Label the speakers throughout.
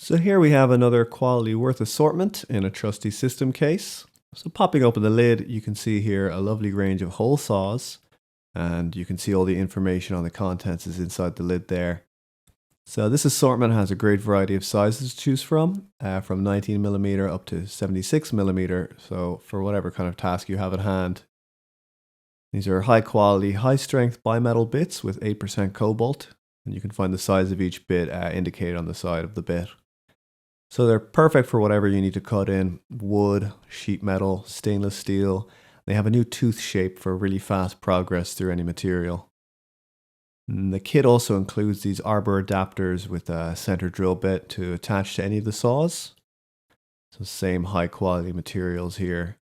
Speaker 1: So here we have another quality worth assortment in a trusty system case. So popping open the lid, you can see here a lovely range of hole saws, and you can see all the information on the contents is inside the lid there. So this assortment has a great variety of sizes to choose from 19mm up to 76mm, so for whatever kind of task you have at hand. These are high quality, high strength bimetal bits with 8% cobalt, and you can find the size of each bit indicated on the side of the bit. So they're perfect for whatever you need to cut in: wood, sheet metal, stainless steel. They have a new tooth shape for really fast progress through any material. And the kit also includes these arbor adapters with a center drill bit to attach to any of the saws. So same high quality materials here.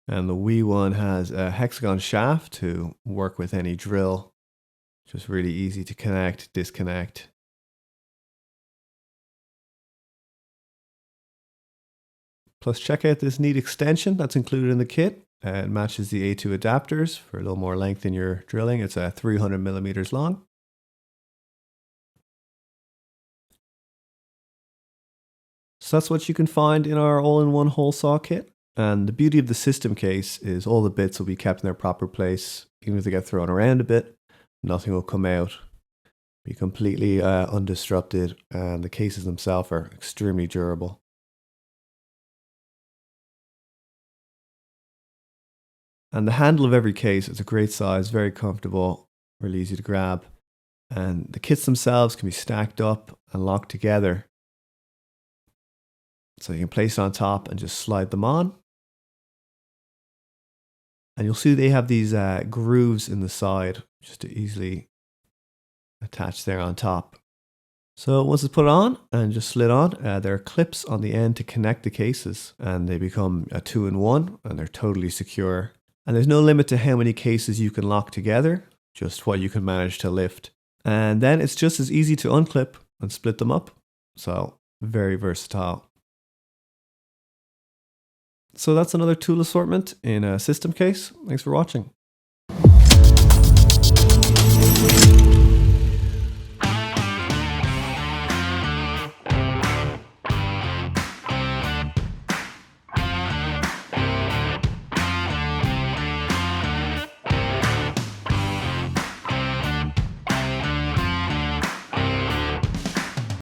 Speaker 1: And the wee one has a hexagon shaft to work with any drill. Just really easy to connect, disconnect. Plus check out this neat extension that's included in the kit. It matches the A2 adapters for a little more length in your drilling. It's 300mm long. So that's what you can find in our all-in-one hole saw kit. And the beauty of the system case is all the bits will be kept in their proper place. Even if they get thrown around a bit, nothing will come out. Be completely undisrupted, and the cases themselves are extremely durable. And the handle of every case is a great size, very comfortable, really easy to grab. And the kits themselves can be stacked up and locked together. So you can place it on top and just slide them on. And you'll see they have these grooves in the side just to easily attach there on top. So once it's put on and just slid on, there are clips on the end to connect the cases, and they become a 2-in-1, and they're totally secure. And there's no limit to how many cases you can lock together, just what you can manage to lift. And then it's just as easy to unclip and split them up. So very versatile. So that's another tool assortment in a system case. Thanks for watching.